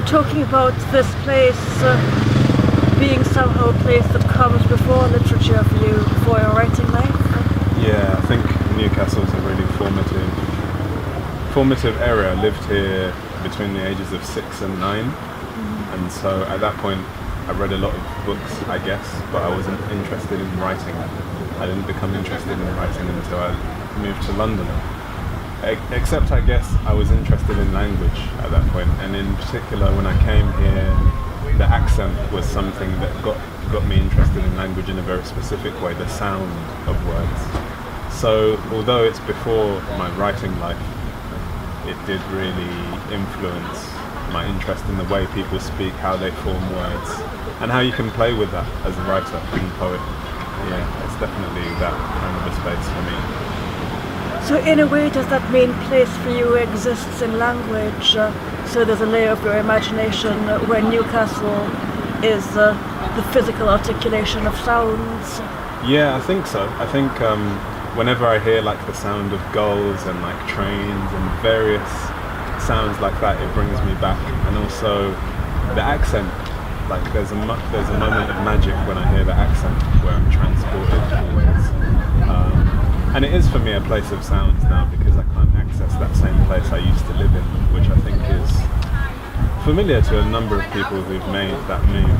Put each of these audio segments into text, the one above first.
talking about this place being somehow a place that comes before literature for you, before your writing life. Yeah, I think Newcastle is a really formative area. I lived here between the ages of 6 and 9, and so at that point I read a lot of books, I guess, but I wasn't interested in writing. I didn't become interested in writing until I moved to London. Except I guess I was interested in language at that point, and in particular when I came here, the accent was something that got me interested in language in a very specific way, the sound of words. So although it's before my writing life, it did really influence my interest in the way people speak, how they form words, and how you can play with that as a writer and poet. Yeah, it's definitely that kind of a space for me. So in a way, does that mean place for you exists in language? So there's a layer of your imagination where Newcastle is the physical articulation of sounds? Yeah, I think so. I think whenever I hear like the sound of gulls and like trains and various sounds like that, it brings me back. And also the accent, like there's a moment of magic when I hear the accent where I'm transported always. And it is for me a place of sounds now because I can't access that same place I used to live in, which I think is familiar to a number of people who've made that move.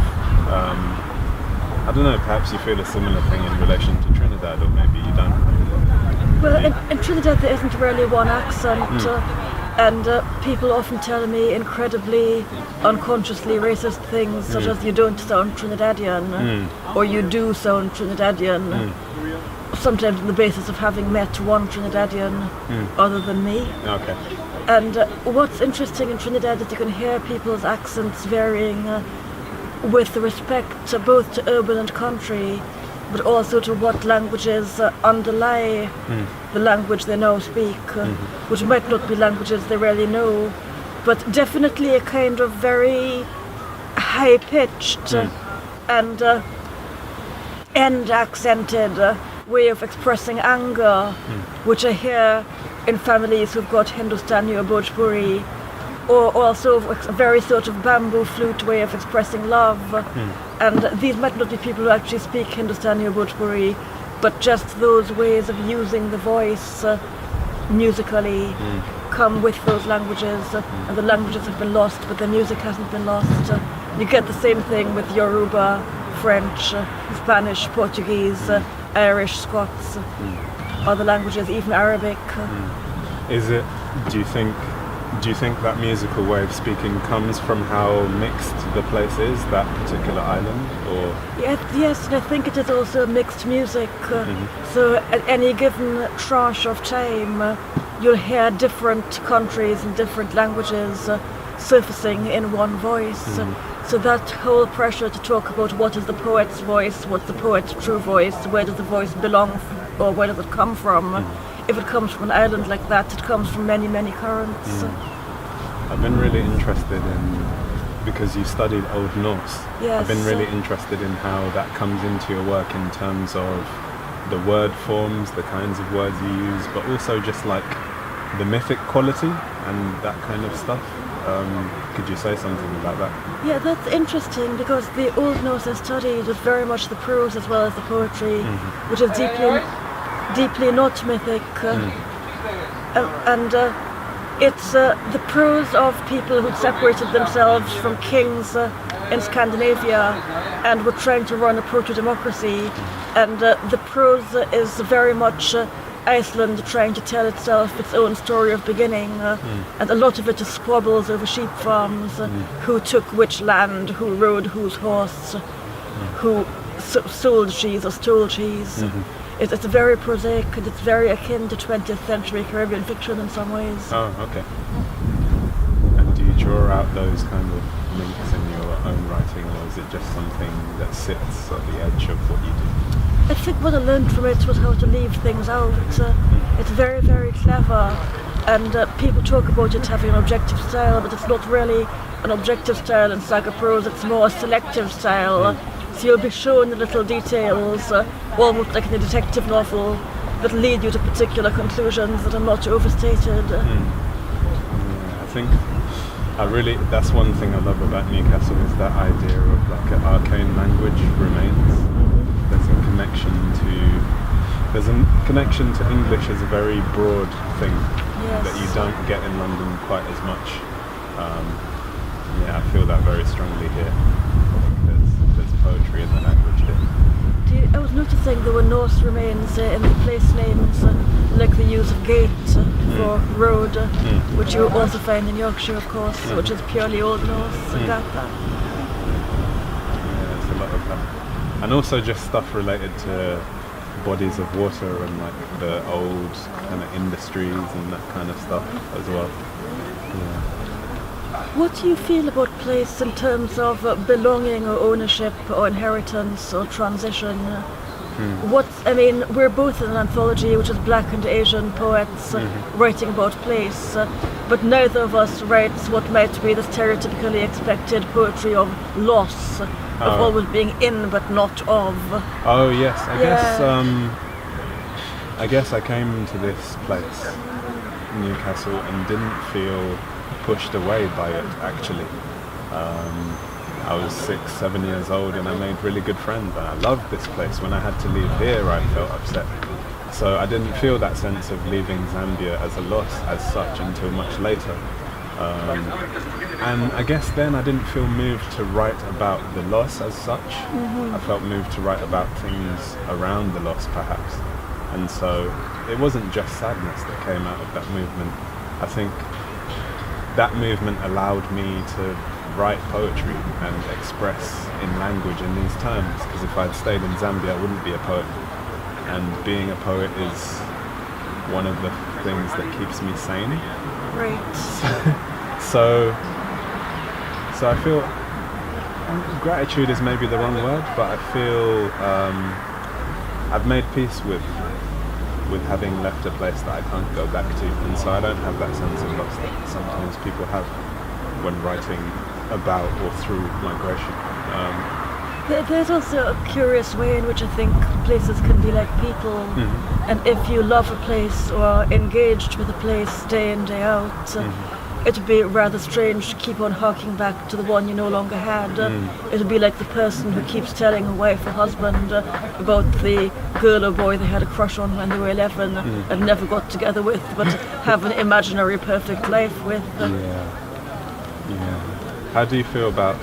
I don't know, perhaps you feel a similar thing in relation to Trinidad, or maybe you don't. Well, in Trinidad there isn't really one accent, and people often tell me incredibly unconsciously racist things, such as you don't sound Trinidadian, or you do sound Trinidadian, sometimes on the basis of having met one Trinidadian other than me. Okay. And what's interesting in Trinidad is you can hear people's accents varying with respect both to urban and country, but also to what languages underlie the language they now speak, which might not be languages they really know, but definitely a kind of very high-pitched and end-accented way of expressing anger, which I hear in families who've got Hindustani or Bhojpuri, or also a very sort of bamboo flute way of expressing love. And these might not be people who actually speak Hindustani or Bhojpuri, but just those ways of using the voice musically come with those languages, and the languages have been lost, but the music hasn't been lost. You get the same thing with Yoruba, French, Spanish, Portuguese, Irish, Scots, other languages, even Arabic. Do you think that musical way of speaking comes from how mixed the place is, that particular island, or? Yes, and I think it is also mixed music. So at any given tranche of time, you'll hear different countries and different languages surfacing in one voice. So that whole pressure to talk about what is the poet's voice, what's the poet's true voice, where does the voice belong, or where does it come from? If it comes from an island like that, it comes from many, many currents. I've been really interested in, because you studied Old Norse, yes. I've been really interested in how that comes into your work in terms of the word forms, the kinds of words you use, but also just like the mythic quality and that kind of stuff. Could you say something about that? Yeah, that's interesting because the Old Norse I studied was very much the prose as well as the poetry, which is deeply not mythic. And it's the prose of people who separated themselves from kings in Scandinavia and were trying to run a proto-democracy. And the prose is very much Iceland trying to tell itself its own story of beginning, and a lot of it is squabbles over sheep farms, who took which land, who rode whose horse, who sold cheese or stole cheese. It's very prosaic, and it's very akin to 20th century Caribbean fiction in some ways. Oh, okay. And do you draw out those kind of links in your own writing, or is it just something that sits at the edge of what you do? I think what I learned from it was how to leave things out. It's very, very clever, and people talk about it having an objective style, but it's not really an objective style in saga prose, it's more a selective style. So you'll be shown the little details, almost like in a detective novel, that lead you to particular conclusions that are not overstated. I think That's one thing I love about Newcastle is that idea of like an arcane language remains. There's a connection to English as a very broad thing that you don't get in London quite as much. I feel that very strongly here. There's poetry in the language here. I was noticing there were Norse remains in the place names, like the use of gate for road, which you also find in Yorkshire, of course, which is purely Old Norse. Yeah, there's a lot of that. And also just stuff related to bodies of water and like the old kind of industries and that kind of stuff as well. Yeah. What do you feel about place in terms of belonging or ownership or inheritance or transition? We're both in an anthology which is Black and Asian poets writing about place, but neither of us writes what might be the stereotypically expected poetry of loss, of always being in but not of. Oh yes, I guess I came to this place, Newcastle, and didn't feel pushed away by it actually. I was 6-7 years old and I made really good friends and I loved this place. When I had to leave here I felt upset. So I didn't feel that sense of leaving Zambia as a loss as such until much later. And I guess then I didn't feel moved to write about the loss as such. I felt moved to write about things around the loss perhaps. And so it wasn't just sadness that came out of that movement. I think that movement allowed me to write poetry and express in language in these terms, because if I'd stayed in Zambia I wouldn't be a poet, and being a poet is one of the things that keeps me sane. Right. So I feel gratitude is maybe the wrong word, but I feel I've made peace with having left a place that I can't go back to, and so I don't have that sense of loss that sometimes people have when writing about or through migration. There's also a curious way in which I think places can be like people, and if you love a place or are engaged with a place day in, day out, it would be rather strange to keep on harking back to the one you no longer had. It would be like the person who keeps telling a wife or husband about the girl or boy they had a crush on when they were 11 and never got together with, but have an imaginary perfect life with. Yeah. How do you feel about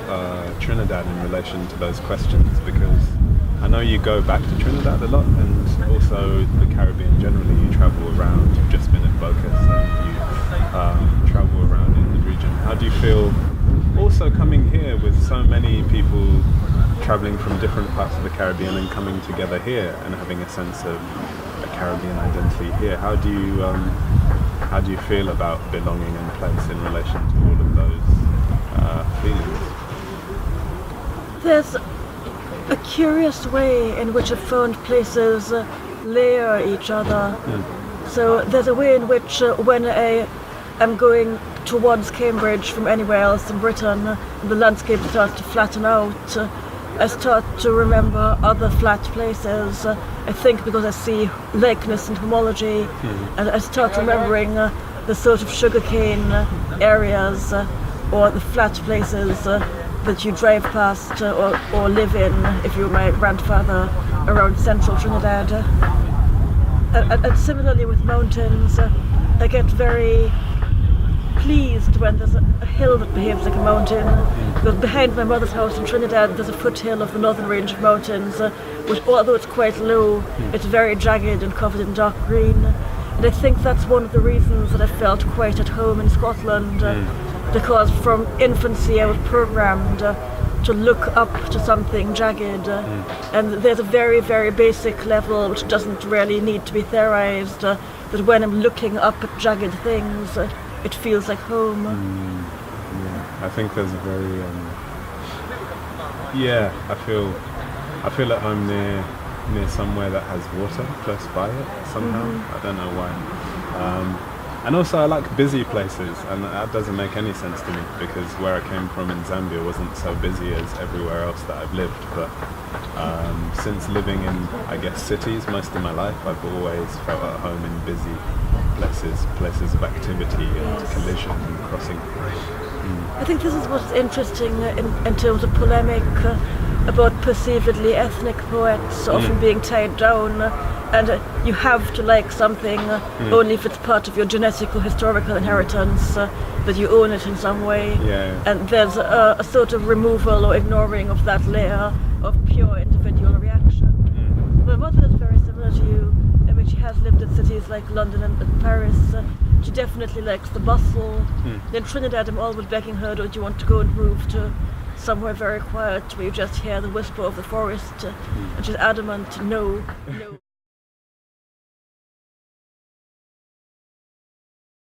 Trinidad in relation to those questions? Because I know you go back to Trinidad a lot, and also the Caribbean generally. You travel around. You've just been at Focus, and you travel around in the region. How do you feel also coming here with so many people traveling from different parts of the Caribbean and coming together here and having a sense of a Caribbean identity here? How do you feel about belonging and place in relation to all of those feelings? There's a curious way in which I've found places layer each other. So there's a way in which when I am going towards Cambridge from anywhere else in Britain, the landscape starts to flatten out. I start to remember other flat places, I think because I see likeness and homology, and I start remembering the sort of sugarcane areas or the flat places that you drive past or live in if you're my grandfather around central Trinidad. And similarly with mountains, I get very pleased when there's a hill that behaves like a mountain. Because behind my mother's house in Trinidad there's a foothill of the northern range of mountains, which although it's quite low, it's very jagged and covered in dark green. And I think that's one of the reasons that I felt quite at home in Scotland, because from infancy I was programmed to look up to something jagged, and there's a very, very basic level which doesn't really need to be theorized, that when I'm looking up at jagged things, it feels like home. I think there's a very I feel at home near somewhere that has water close by it somehow. I don't know why. And also I like busy places, and that doesn't make any sense to me because where I came from in Zambia wasn't so busy as everywhere else that I've lived. But since living in, I guess, cities most of my life, I've always felt at home in busy places of activity and Yes. collision and crossing. I think this is what's interesting in terms of polemic about perceivedly ethnic poets often being tied down, and you have to like something only if it's part of your genetic or historical inheritance, that you own it in some way. Yeah. And there's a sort of removal or ignoring of that layer of pure individual reaction. My mother is very similar to you. I mean, she has lived in cities like London and Paris. She definitely likes the bustle. In Trinidad, I'm always begging her, don't you want to go and move to somewhere very quiet where you just hear the whisper of the forest? And she's adamant, no.